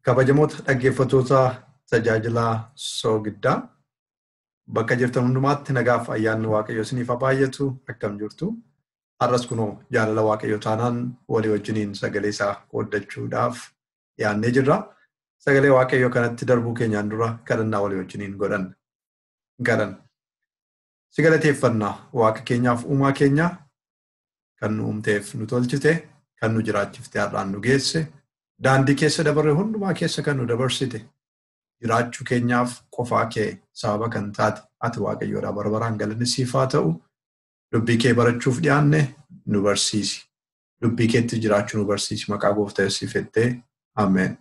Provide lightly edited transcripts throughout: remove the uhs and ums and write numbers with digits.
Kabajamoota dhaggeeffattoota tajaajila soogiddaa bakka jirtan hundumaatti nagaaf ayyaanni Waaqayyo isiniif haa baay'atu akkam jirtu. Har'as kunoo jaalala Waaqayyo taanaan walii wajjiniin sagalee isaa qooddachuudhaaf yaannee jirra. Sagalee Waaqayyo kanatti darbuu keenyaan dura kadhannaa walii wajjiniin godhan. Si galateeffannaa Waaqa keenyaaf uumaa keenya kan nu uumteef nu tolchite, kan nu jiraachifte har'aan nu geesse, daandii keessa dabarre hundumaa keessa kan nu dabarsite, jiraachuu keenyaaf qofaa kee sababa kan taate ati Waaqayyoodhaa barbaraan galanni siif haa ta'u. Dubbii kee barachuuf dhiyaanne nu barsiisi. Dubbii keetti jiraachuu nu barsiisi. Maqaa Gooftaa Yesuusiif jettee ameen.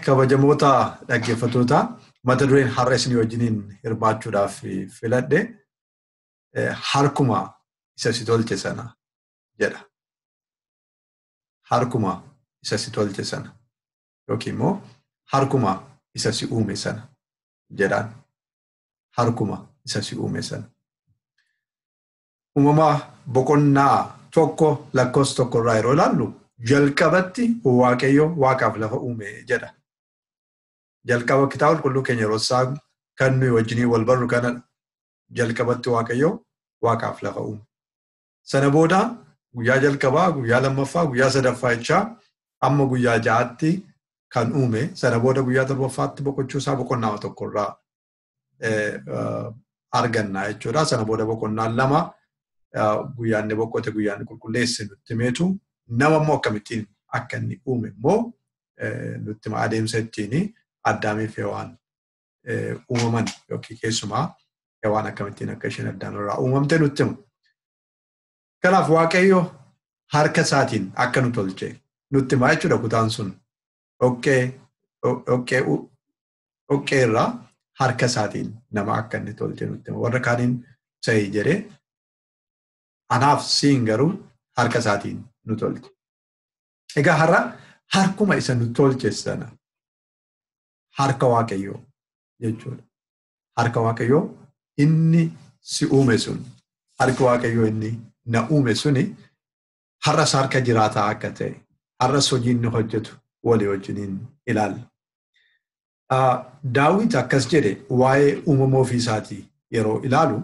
Kabajamoota dhaggeeffattoota mata dureen har'a isin wajjiniin hirmaachuudhaaf filadhe harkuma isa si tolche sana jedha. Harkuma isa si tolche sana yookiin immoo harkuma isa si uume sana jedhaan. Harkuma isa si uume sana. Uumamaa boqonnaa tokko lakkoofsa tokko irraa yeroo ilaallu jalqabatti Waaqayyo Waaqaaf lafa uume jedha. Jalqaba kitaaba qulqulluu keenya yeroo isaa kan nuyi wajjinii wal barru kanadha. Jalqabatti Waaqayyo Waaqaaf lafa uume. Sana booda guyyaa jalqabaa, guyyaa lammaffaa, guyyaa sadaffaa jechaa amma guyyaa ja'aatti kan uume. Sana booda guyyaa torbaffaatti boqochuu isaa boqonnaa tokko irraa arganna jechuudha. Sana booda boqonnaan lama guyyaan inni boqote guyyaan inni qulqulleesse nutti himeetu nama immoo akkamittiin akka inni uume immoo nutti hima adeemsa ittiin Addaamiif Hewaan uumaman yookiin keessumaa Hewaan akkamittiin akka isheen Addaam irraa uumamte nutti hima. Kanaaf Waaqayyo harka isaatiin akka nu tolche nutti hima jechuudha kutaan sun. Dhoqqee irraa harka isaatiin nama akka inni tolche nutti hima. Warra kaaniin sa'ii jedhee anaaf siin garuu harka isaatiin nu tolche. Egaa har'a harkuma isa nu tolche sana harka Waaqayyoo jechuudha. Harka Waaqayyoo inni si uume sun, harka Waaqayyoo inni na uume suni har'as harka jiraataa akka ta'e, har'as hojii inni hojjetu walii wajjiniin ilaalla. Daawit akkas jedhe waa'ee uumama ofii isaatii yeroo ilaalu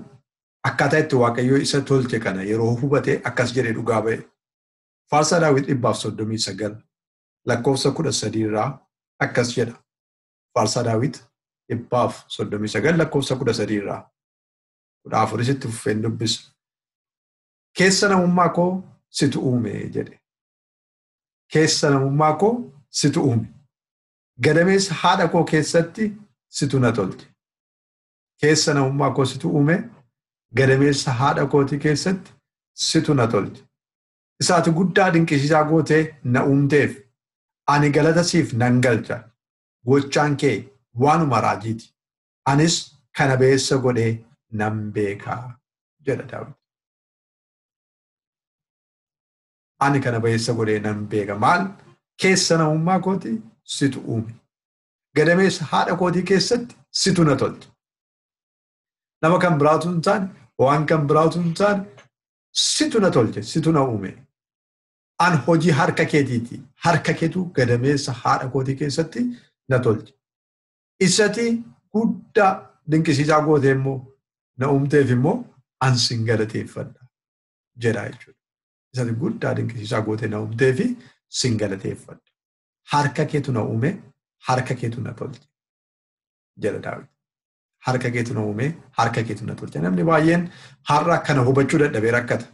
akkaataa itti Waaqayyoo isa tolche kana yeroo hubate akkas jedhe dhugaa ba'e. Faarsaa Daawit 139 lakkoofsa 13 irraa akkas jedha. Faarsaa Daawit 139 lakkoofsa 13 irraa 14 fufeen dubbisa. Keessa namummaa koo situ uume jedhe. Keessa namummaa koo situ uume. Gadameessa haadha koo keessatti situ na tolche. Keessa namummaa koo situ uume. Gadameessa haadha kootii keessatti situ na tolche. Isaati guddaa dinqisiisaa gootee na uumteef ani galata siif nan galcha. Gochaan kee waanuma raajiiti. Anis kana beessa godhee nan beekaa jedha Daawit. Ani kana beessa godhee nan beeka. Maal? Keessa namummaa kootii situ uume. Gadameessa haadha kootii keessatti situ na tolche. Nama kan biraatu hin taane, waan kan biraatu hin taane situ na tolche, situ na uume. An hojii harka keetiiti. Harka keetu gadameessa haadha kootii keessatti na tolche. Isati guddaa dinqisiisaa gootee immoo na uumteef immoo an sin galateeffadha jedha jechuudha. Isati guddaa dinqisiisaa gootee na uumtee fi sin galateeffadha. Harka keetu na uume, harka keetu na tolche jedha Daawit. Harka keetu na uume, harka keetu na tolche. Namni baay'een har'a kana hubachuu dadhabee rakkata.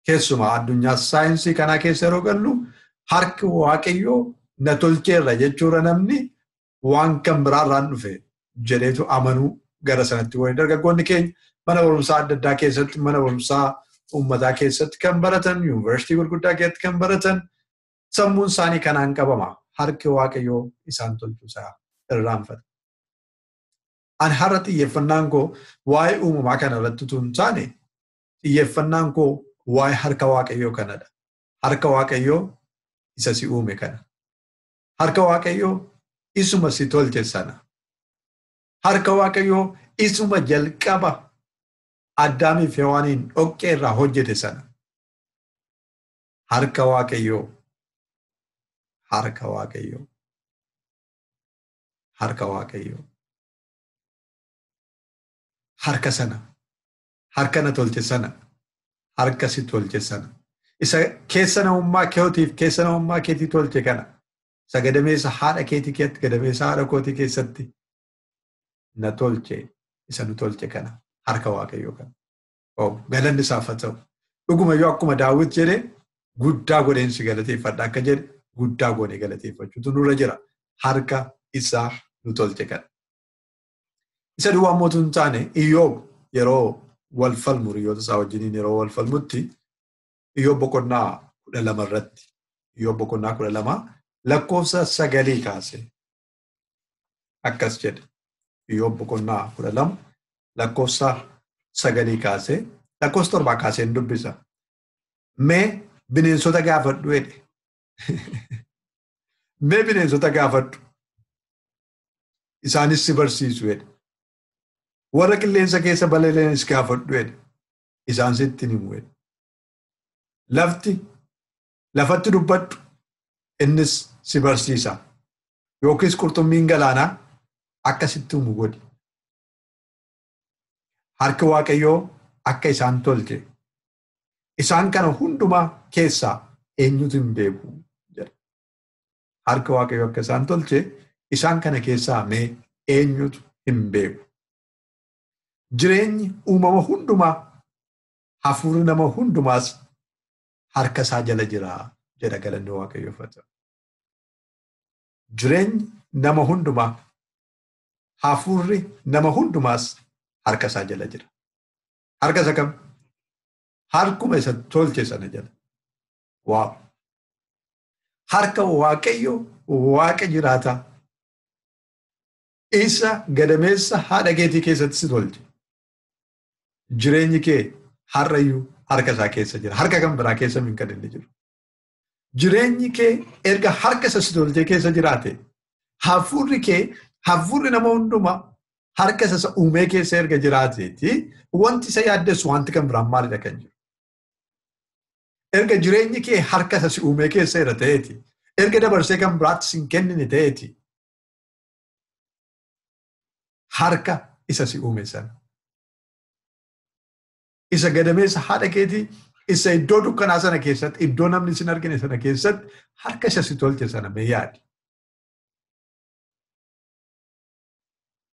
Keessumaa addunyaa saayinsii kanaa keessa yeroo gallu harki Waaqayyoo na tolcheerra jechuudha namni waan kan biraarraan dhufe jedheetu amanuu gara sanatti wayii. Dargaggoonni keenya mana barumsaa adda addaa keessatti, mana barumsaa uummataa keessatti kan baratan, yuunivarsiitii gurguddaa keessatti kan baratan sammuun isaanii kanaan qabama. Harki Waaqayyoo isaan tolchuusaa irraanfata. Ani har'a xiyyeeffannaan koo waa'ee uumamaa kana irratti utuu hin taane xiyyeeffannaan koo waa'ee harka Waaqayyoo kanadha. Harka Waaqayyoo isa si uume kana. Harka Waaqayyoo isuma si tolche sana. Harka Waaqayyoo isuma jalqaba Addaamiif Hewaaniin dhoqqee irraa hojjete sana. Harka Waaqayyoo harka waaqayyoo. Harka waaqayyoo. Harka sana. Harka na tolche sana. Harka si tolche sana. Isa keessa namummaa keetiif keessa namummaa keetii tolche kana. Isa gadameessa haadha keetii keessatti gadameessa haadha kootii keessatti na tolche isa nu tolche kana harka waaqayyoo kana. Galanni isaaf haa ta'u. Dhuguma yoo akkuma Daawit jedhe guddaa godheen si galateeffadha akka jedhe guddaa goonee galateeffachuutu nurra jira. Harka isaa nu tolche kana. Isa duwwaa mootuu hin taane Iyyoob yeroo wal falmu hiriyoota isaa wajjiniin yeroo wal falmutti Iyyoob boqonnaa 12 irratti Iyyoob boqonnaa 12 lakkoofsa 9 kaase akkas jedhe. Iyyoob boqonnaa 12 lakkoofsa 9 kaase lakkoofsa 7 kaaseen dubbisa. Mee bineensota gaafadhu jedhe. Mee bineensota gaafadhu isaanis si barsiisu jedhe. Warra qilleensa keessa balali'anis gaafadhu jedhe. Isaan sitti himu jedhe. Lafatti dubbadhu innis si barsiisa. Yookiis qurxummiin galaanaa akka sitti himu godhi. Harki waaqayyoo akka isaan tolche. Isaan kana hundumaa keessaa eenyutu hin beeku jedha. Harki waaqayyoo akka isaan tolche isaan kana keessaa mee eenyutu hin beeku. Jireenyi uumama hundumaa hafuurri nama hundumaas harka isaa jala jira jedha galanni waaqayyoof haa ta'u. Jireenyi nama hundumaa hafuurri nama hundumaas harka isaa jala jira. Harka isa kam? Harkuma isa tolche sana jala. Waaw! Harka waaqayyoo waaqa jiraataa isa gadameessa haadha keetii keessatti si tolche. Jireenyi kee har'ayyuu harka isaa keessa jira. Harka kan biraa keessa min kan inni jiru. Jireenyi kee erga harka isa si tolchee keessa jiraate hafuurri kee hafuurri nama hundumaa harka isa uumee keessa erga jiraateeti wanti isa yaaddessu wanti kan biraan maalidha kan jiru. Erga jireenyi kee harka isa si uumee keessa jira ta'eeti. Erga dabarsee kan biraatti sin kennine ta'eeti. Harka isa si uume sana. Isa gadameessa haadha keetii isa iddoo dukkanaa sana keessatti iddoo namni sin argine sana keessatti harka isa si tolche sana mee yaadi.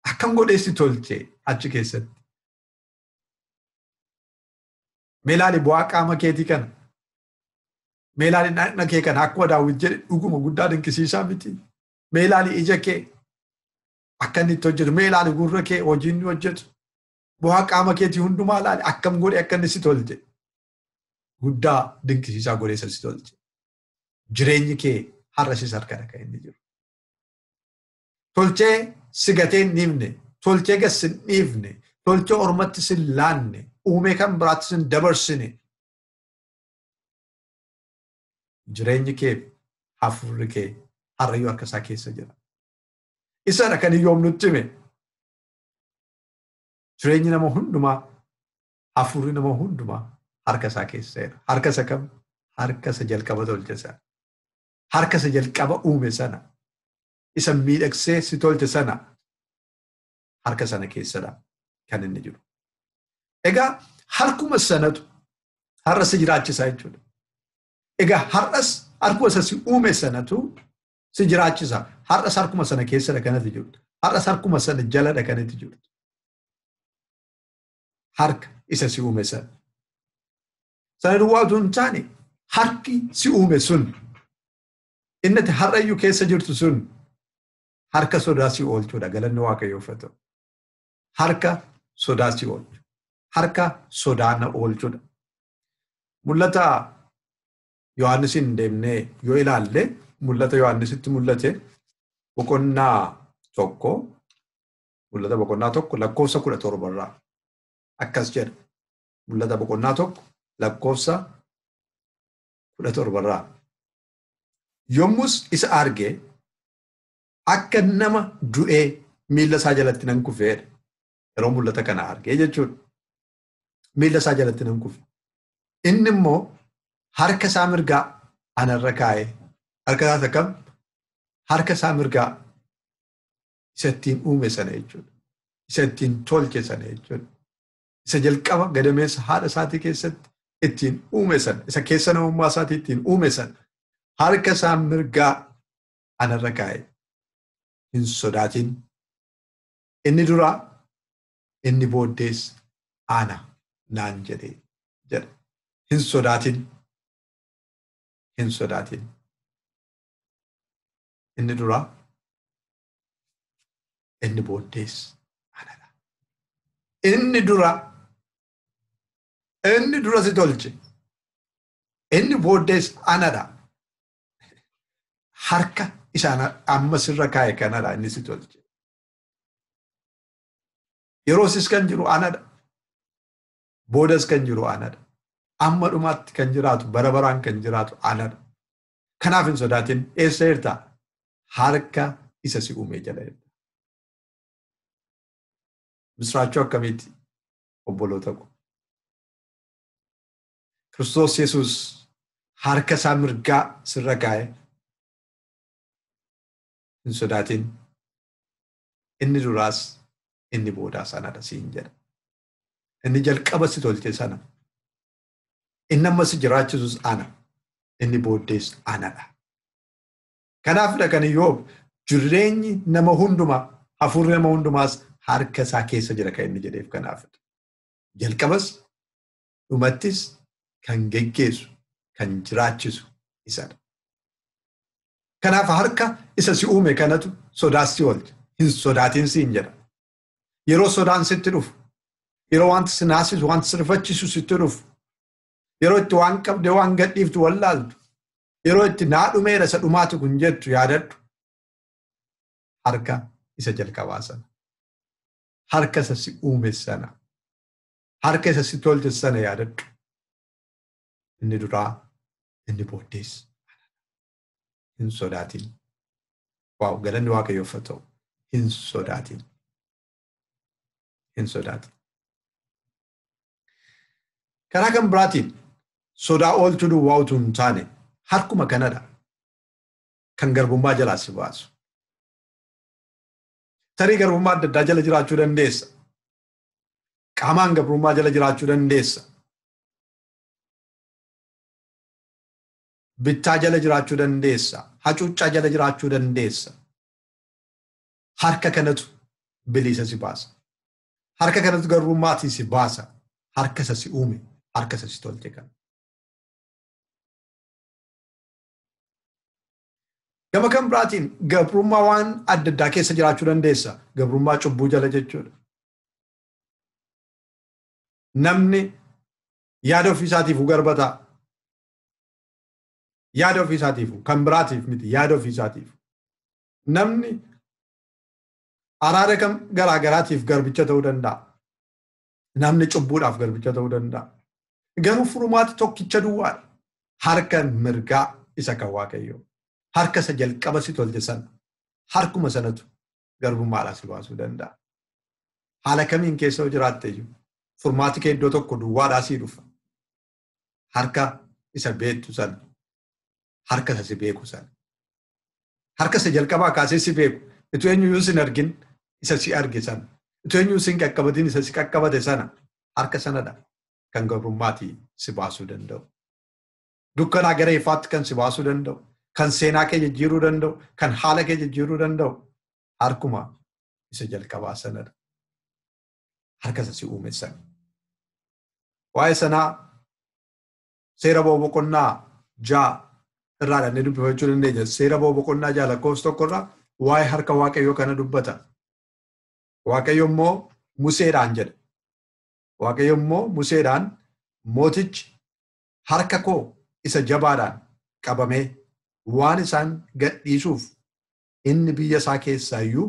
Akkam godhee si tolche achi keessatti. Mee ilaali bu'aa qaama keetii kana. Mee ilaali dhagna kee kana akkuma Daawit jedhe dhuguma guddaa dinqisiisaa miti. Mee ilaali ija kee akka inni itti hojjetu. Mee ilaali gurra kee hojii inni hojjetu. Bu'aa qaama keetii hundumaa ilaali akkam godhe akka inni si tolche. Guddaa dinqisiisaa godhee si tolche. Jireenyi kee har'asis harkadha kan inni jiru. Tolchee si gatee hin dhiifne, tolchee gas hin dhiifne, tolchee ormatti sin laanne, uumee kan biraatti sin dabarsine. Jireenyi kee hafuurri kee har'ayyuu harka isaa keessa jira. Isadha kan Iyyoob nutti hime. Jireenyi nama hundumaa hafuurri nama hundumaa harka isaa keessa jira. Harka isa kam? Harka isa jalqaba tolche sana. Harka isa jalqaba uume sana. Isa miidhagsee si tolche sana. Harka sana keessadha kan inni jiru. Egaa harkuma sanatu har'a si jiraachisaa jechuudha. Egaa har'as harkuma isa si uume sanatu si jiraachisa. Har'as harkuma sana keessadha kanatti jiru. Har'as harkuma sana jaladha kanatti jiru. Harka isa si uume sana. Sana duwwaatu hin taane harki si uume sun innati har'ayyuu keessa jirtu sun harka sodaa si oolchuudha. Galanni waaqayyoof haa ta'u. Harka sodaa si oolchu. Harka sodaa na oolchuudha. Mul'ata Yohaannisiin deemnee yoo ilaalle mul'ata Yohaannisitti mul'ate boqonnaa tokko lakkoofsa 17 irraa akkas jedha. Mul'ata boqonnaa tokko lakkoofsa 17 irraa. Yommus isa argee akka nama du'ee miilla isaa jalatti nan kufeedha. Yeroo mul'ata kana argee jechuudha. Miilla isaa jalatti nan kufe. Inni immoo harka isaa mirgaa anarra kaa'ee harka isaa akkam harka isaa mirgaa isa ittiin uume sana jechuudha. Isa ittiin tolche sana jechuudha. Isa jalqaba gadameessa haadha isaatii keessatti ittiin uume sana, isa keessa namummaa isaatii ittiin uume sana, harka isaa mirgaa anarra kaa'e. Hin sodaatin. Inni duraa, inni booddees ana naan jedhee jedha. Hin sodaatin. Hin sodaatin. Inni duraa, inni booddees anadha. Inni dura si tolche. Inni booddees anadha. Harka isaan amma sirra kaa'e kanadha inni si tolche. Yeroosis kan jiru anadha. Boodas kan jiru anadha. Amma dhumaatti kan jiraatu, bara baraan kan jiraatu anadha. Kanaaf hin sodaatin. Eessa jirta? Harka isa si uume jala jirta. Misraachuu akkamitti obboloota ko. Kiristoos Yesuus harka isaa mirgaa sirra kaa'e. Hin sodaatin. Inni duraas inni boodaas anadha siin jedha. Inni jalqaba si tolche sana. Inni amma si jiraachisus ana. Inni booddees anadha. Kanaafidha kan Iyyoob jireenyi nama hundumaa, hafuurri nama hundumaas harka isaa keessa jira kan inni jedheef kanaafidha. Jalqabas dhumattis kan geggeessu, kan jiraachisu isadha. Kanaaf harka isa si uume kanatu sodaas si oolcha. Hin sodaatin siin jedha. Yeroo sodaan sitti dhufu, yeroo wanti si naasisu, wanti si rifachiisu sitti dhufu, yeroo itti waan qabde waan gadhiiftu wallaaltu, yeroo itti naa dhumeera isa dhumaatu kun jettu yaadadhu. Harka isa jalqabaa sana. Harka isa si uume sana. Harka isa si tolche sana yaadadhu. Inni duraa, inni booddees. Hin sodaatin. Waaw, galanni Waaqayyoof haa ta'u. Hin sodaatin. Hin sodaatin. Karaa kan biraatiin sodaa oolchuu duwwaa utuu hin taane harkuma kanadha kan garbummaa jalaa si baasu. Tarii garbummaa adda addaa jala jiraachuu dandeessa. Qaamaan garbummaa jala jiraachuu dandeessa. Bittaa jala jiraachuu dandeessa. Hacuuccaa jala jiraachuu dandeessa. Harka kanatu bilisa si baasa. Harka kanatu garbummaatii si baasa. Harka isa si uume, harka isa si tolche kana. Gama kan biraatiin gabrummaa waan adda addaa keessa jiraachuu dandeessa. Gabrummaa cubbuu jala jechuudha. Namni yaada ofiisaatiif garbataa. Yaada ofiisaatiif kan biraatiif miti yaada ofiisaatiif. Namni araada kan garaagaraatiif garbicha ta'uu danda'a. Namni cubbuudhaaf garbicha ta'uu danda'a. Garuu furmaati tokkicha duwwaadha. Harka mirgaa isa kan Waaqayyoo. Harka isa jalqaba si tolche sana. Harkuma sanatu garbummaadhaa si baasuu danda'a. Haala kamiin keessa yoo jiraatte iyyuu furmaati kee iddoo tokko duwwaadhaa sii dhufa. Harka isa beektu sana. Harka isa si beeku sana. Harka isa jalqabaa kaasee si beeku. Ituu eenyuyyuu sin argin isa si arge sana. Ituu eenyuu sin qaqqabatin isa si qaqqabate sana. Harka sanadha kan garbummaati si baasuu danda'u. Dukkanaa gara ifaatti kan si baasuu danda'u. Kan seenaa kee jijjiiruu danda'u. Kan haala kee jijjiiruu danda'u. Harkuma isa jalqabaa sanadha. Harka isa si uume sana. Waa'ee sanaa seera boqonnaa 6 irraa dhannee dubbifachuu dandeenya. Seera boqonnaa 6 lakkoofsa 1 irraa waa'ee harka Waaqayyoo kana dubbata. Waaqayyo immoo Museedhaan jedha. Waaqayyo immoo Museedhaan mootichi harka koo isa jabaadhaan qabamee waan isaan gadhiisuuf inni biyya isaa keessaa iyyuu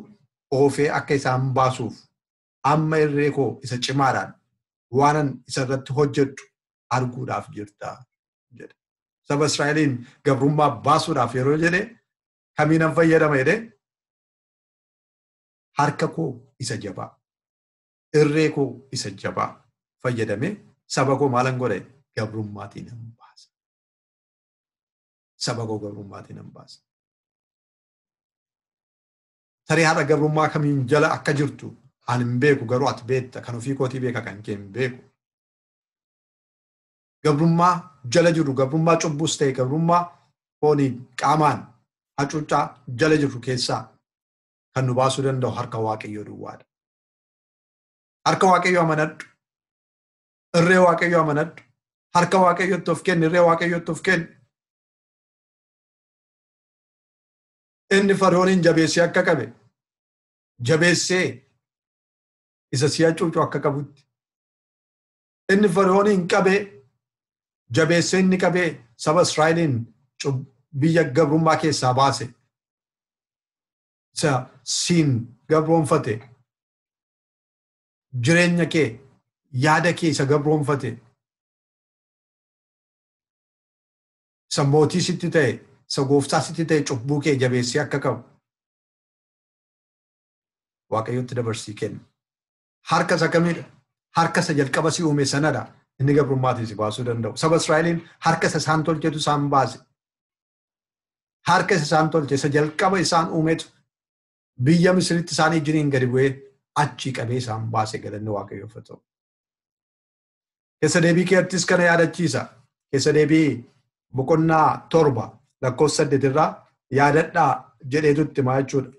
oofee akka isaan baasuuf amma irree koo isa cimaadhaan waanan isa irratti hojjedhu arguudhaaf jirta jedha. Saba Israa'eliin gabrummaa baasuudhaaf yeroo jedhe kamiinan fayyadama jedhe harka koo isa jabaa, irree koo isa jabaa fayyadame saba koo maalan godhe gabrummaatiin nan baasa. Saba koo gabrummaatiin nan baasa. tarii haadha gabrummaa kamiin jala akka jirtu ani hin beeku garuu ati beekta kan ofii kootii beeka kan kee hin beeku. Gabrummaa jala jiru gabrummaa cubbuus ta'e gabrummaa foonii qaamaan hacuuccaa jala jiru keessaa kan nu baasuu danda'u harka Waaqayyoo duwwaadha. Harka Waaqayyoo amanadhu. Irree Waaqayyoo amanadhu. Harka Waaqayyootti of kenni. Irree Waaqayyootti of kenni. Inni Fara'oonin jabeessee akka qabe jabeessee isa si hacuucu akka qabutti. Inni Fara'oonin qabee jabeessee inni qabee saba Israa'eliin biyya gabrummaa keessaa baase. Isa siin gabroonfate jireenya kee yaada kee isa gabroonfate isa mootii sitti ta'e isa gooftaa sitti ta'e cubbuu kee jabeessee akka qabu Waaqayyootti dabarsii kenna. Harka isa kamidha? Harka isa jalqaba si uume sanadha. Inni gabrummaatii si baasuu danda'u. Saba Israa'eliin harka isa isaan tolchetu isaan baase. Harka isa isaan tolche isa jalqaba isaan uumetu biyya Misiritti isaanii jiriin gadi bu'ee achii qabee isaan baase galanni Waaqayyoof haa ta'u. Keessa deebii keettis kana yaadachiisa. Keessa deebii boqonnaa 7 lakkoofsa 8 irraa yaadadhaa jedheetutti himaa jechuudha.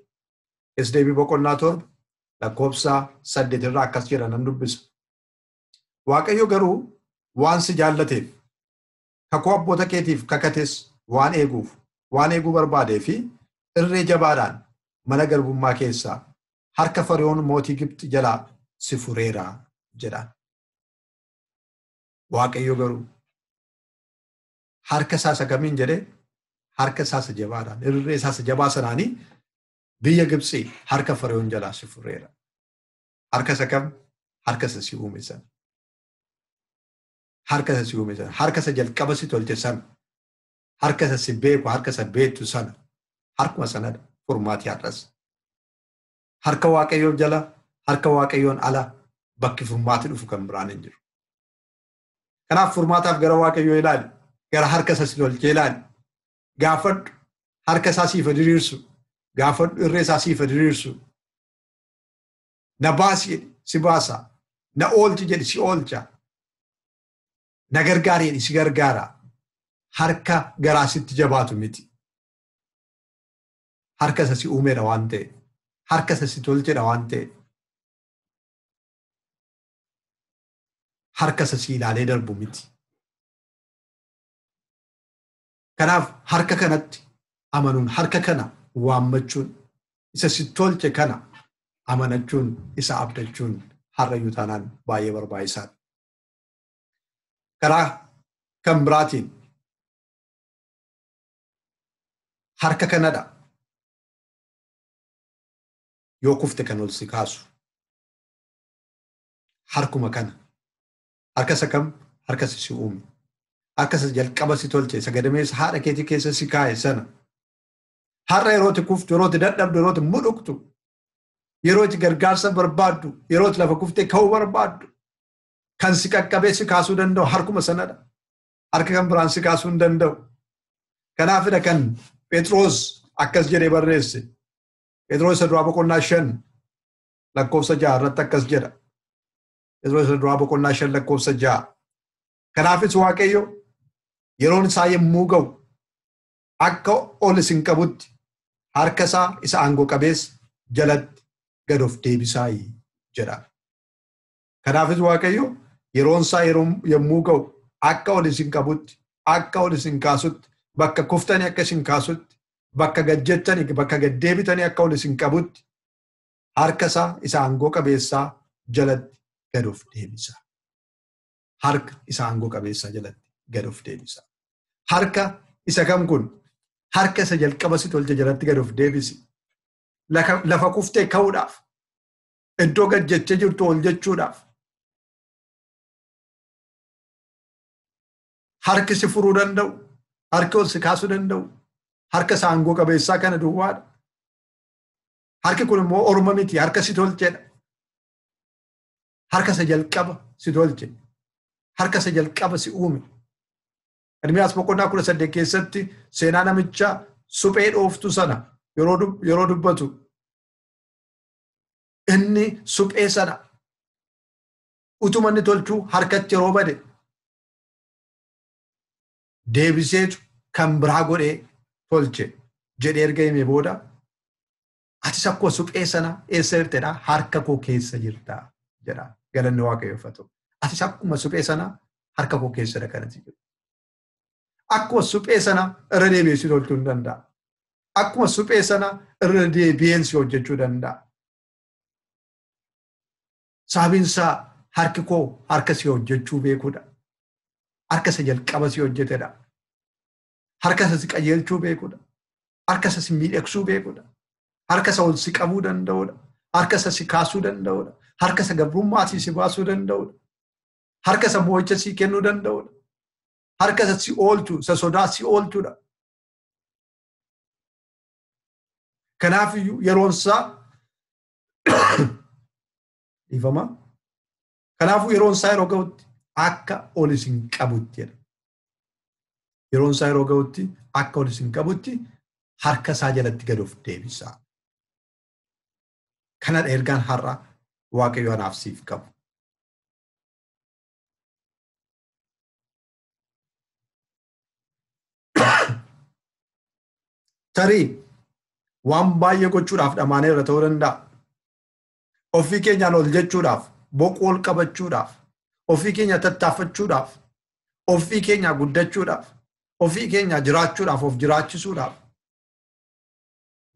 Keessa deebii boqonnaa 7 lakkoofsa 8 irraa akkas jedha nan dubbisa. Waaqayyo garuu waan si jaallateef kakuu abboota keetiif kakates waan eeguu barbaadee fi irree jabaadhaan mana garbummaa keessaa harka Fara'oon mootii Gibxi jalaa si fureera jedhaan. Waaqayyo garuu harka isaa isa kamiin jedhee harka isaa isa jabaadhaan irree isaa isa jabaa sanaanii biyya Gibxi harka Fara'oon jalaa si fureera. Harka isa kam? Harka isa si uume sana. Harka isa si uume sana. Harka isa jalqaba si tolche sana. Harka isa si beeku, harka isa beektu sana. Harkuma sanadha furmaatii har'as. Harka Waaqayyoo jala, harka Waaqayyoon ala bakki furmaatii dhufu kan biraan hin jiru. Kanaaf furmaataaf gara Waaqayyoo ilaali. Gara harka isa si tolchee ilaali. Gaafadhu harka isaa siif diriirsu. Gaafadhu irree isaa siif diriirsu. Na baasi jedhi si baasa. Na oolchi jedhi si oolcha. Na gargaari jedhi si gargaara. Harka garaa sitti jabaatu miti. Harka isa si uumeedha waan ta'e. Harka isa si tolchedha waan ta'e. Harka isa si ilaalee darbu miti. Kanaaf harka kanatti amanuun harka kana waammachuun isa si tolche kana amanachuun isa abdachuun har'ayyuu taanaan baay'ee barbaachisaadha. Karaa kan biraatiin harka kanadha yoo kufte kan ol si kaasu. Harkuma kana harka isa kam? Harka isa si uume. Harka isa jalqaba si tolche isa gadameessa haadha keetii keessa si kaa'e sana. Har'a yerootti kuftu, yerootti dadhabdu, yerootti mudhuktu, yerootti gargaarsa barbaaddu, yerootti lafa kuftee ka'uu barbaaddu kan si qaqqabee si kaasuu danda'u harkuma sanadha. Harka kan biraan si kaasuu hin danda'u. Kanaafidha kan Phexros akkas jedhee barreesse. Phexros isa duraa boqonnaa 5 lakkoofsa 6 irratti akkas jedha. Phexros isa duraa boqonnaa 5 lakkoofsa 6. Kanaafis Waaqayyo yeroon isaa yommuu ga'u akka ol isin qabutti harka isaa isa aangoo qabeessa jalatti gad of deebisaa jedha. Kanaafis Waaqayyo yeroon isaa yommuu ga'u akka ol isin qabutti akka ol isin kaasutti bakka kuftanii akka isin kaasutti bakka gajjettanii bakka gaddeebitanii akka ol isin qabutti harka isaa isa aangoo qabeessaa jalatti gad of deebisa. Harka isa aangoo qabeessaa jalatti gad of deebisa. Harka isa kam kun? Harka isa jalqaba si tolche jalatti gad of deebisi. Lafa kuftee ka'uudhaaf, iddoo gajjechee jirtu ol jechuudhaaf. Harki si furuu danda'u, harki ol si kaasuu danda'u, harka isa aangoo qabeessaa kana duwwaadha. Harki kun immoo orma miti, harka si tolchedha. Harka isa jalqaba si tolche, harka isa jalqaba si uume. Ermiyaas boqonnaa 18 keessatti seenaa namicha suphee dhooftu sana yeroo dubbatu inni suphee sana utuma inni tolchuu harkatti yeroo bade deebiseetu kan biraa godhee tolche jedhee erga himee booda atis akkuma suphee sana eessa jirtedha harka koo keessa jirta jedha galanni Waaqayyoof haa ta'u. Atis akkuma suphee sana harka koo keessadha kanatti jiru. Akkuma suphee sana irra deebi'ee tolchuu hin danda'a. Akkuma suphee sana irra deebi'een si hojjechuu danda'a. Sababiinsaa harki koo harka si hojjechuu beekuudha. Harka isa jalqaba si hojjetedha. Harka isa si qajeelchuu beekuudha. Harka isa si miidhagsuu beekuudha. Harka isa ol si qabuu danda'uudha. Harka isa si kaasuu danda'uudha. Harka isa gabrummaatii si baasuu danda'uudha. Harka isa mo'icha si kennuu danda'uudha. Harka isa si oolchu, isa sodaa si oolchuudha. Kanaafiyyuu yeroon isaa ifama. Kanaafuu yeroon isaa yeroo ga'utti akka ol isin qabutti jedha. Yeroon isaa yeroo ga'utti akka ol isin qabutti harka isaa jalatti gad of deebisaa. Kanadha ergaan har'a Waaqayyo anaaf siif qabu. Tarii waan baay'ee gochuudhaaf dhamaanee irra ta'uu danda'a. Ofii keenyaan ol jechuudhaaf, boqoo ol qabachuudhaaf, ofii keenya tattaaffachuudhaaf, ofii keenya guddachuudhaaf, ofii keenya jiraachuudhaaf, of jiraachisuudhaaf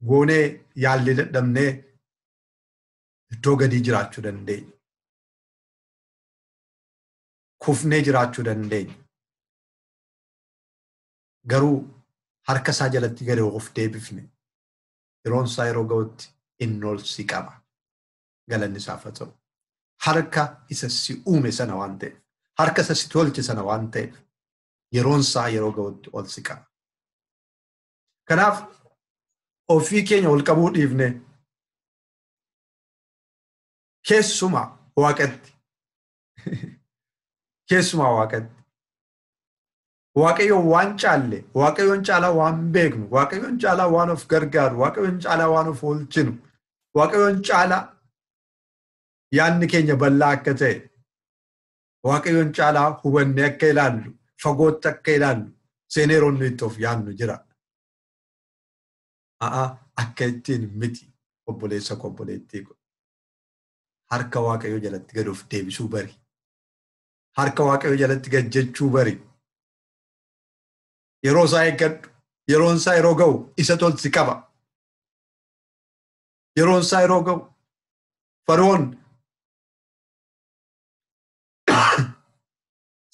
goonee yaallee dadhabnee iddoo gadii jiraachuu dandeenya. Kufnee jiraachuu dandeenya. Garuu harka isaa jalatti gadi of deebifne yeroon isaa yeroo ga'utti inni ol si qaba. Galanni isaaf haa ta'u. Harka isa si uume sana waan ta'eef, harka isa si tolche sana waan ta'eef yeroon isaa yeroo ga'utti ol si qaba. Kanaaf ofii keenya ol qabuu dhiifne keessumaa Waaqatti Waaqayyoon waan caalle, Waaqayyoon caalaa waan beeknu, Waaqayyoon caalaa waan of gargaaru, Waaqayyoon caalaa waan of oolchinu, Waaqayyoon caalaa yaadni keenya bal'aa akka ta'e, Waaqayyoon caalaa hubannee akka ilaallu, fagootti akka ilaallu, seenee yeroo nuyi itti of yaadnu jira. Akka ittiin miti obboleessa koo obboleettii koo. Harka Waaqayyoo jalatti gad of deebisuu bari. Harka Waaqayyoo jalatti gad jechuu bari. Yeroo isaa eeggadhu, yeroon isaa yeroo ga'u isa tolsi qaba. Yeroon isaa yeroo ga'u Fara'oon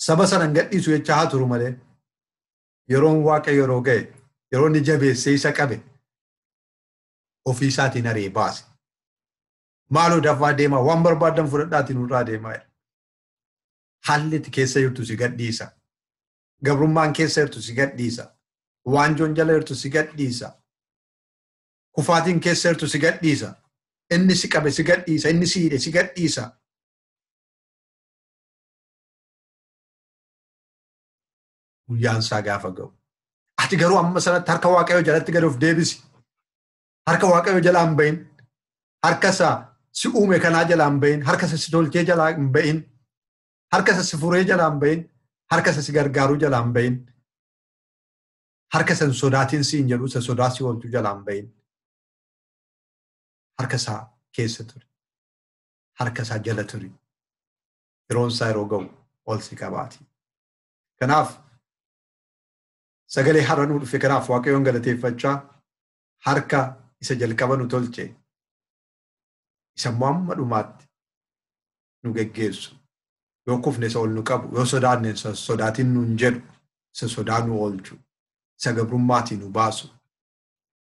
saba sana hin gadhiisu jechaa haa turu malee yeroon Waaqayyo yeroo ga'e, yeroon inni jabeessee isa qabe ofii isaatiin ari'ee baase. Maaloo dafaa deemaa waan barbaadan fudhadhaatiin nurraa deemaa jedha. Haalli itti keessa jirtu si gadhiisa. Gabrummaan keessa jirtu si gadhiisa. Waanjoon jala jirtu si gadhiisa. Kufaatiin keessa jirtu si gadhiisa. Inni si qabe si gadhiisa. Inni si hidhe si gadhiisa. Guyyaan isaa gaafa ga'u. Ati garuu amma sanatti harka Waaqayyoo jalatti gad of deebisi. Harka Waaqayyoo jalaa hin bahin. Harka isaa si uume kanaa jalaa hin bahin. Harka isaa si tolchee jalaa hin bahin. Harka isaa si furee jalaa hin bahin. Harka isa si gargaaruu jalaa hin bahin. Harka isa sodaatiin si hin jedhu isa sodaa si oolchuu jalaa hin bahin. Harka isaa keessa turi. Harka isaa jala turi. Yeroon isaa yeroo ga'u ol si qabaati. Kanaaf sagalee har'a nuu dhufe kanaaf Waaqayyoon galateeffachaa harka isa jalqaba nu tolche isa amma dhumaatti nu geggeessu. Yoo kufne isa ol nu qabu, yoo sodaanne isa sodaatiin nu hin jedhu, isa sodaa nu oolchu, isa gabrummaatii nu baasu,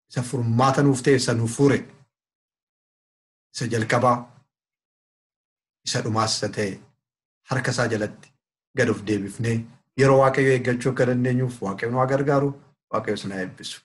isa furmaata nuuf ta'e isa nu fure, isa jalqabaa, isa dhumaas isa ta'e harka isaa jalatti gad of deebifnee yeroo Waaqayyo eeggachuu akka dandeenyuuf Waaqayyo nu haa gargaaru, Waaqayyo nu haa eebbisu.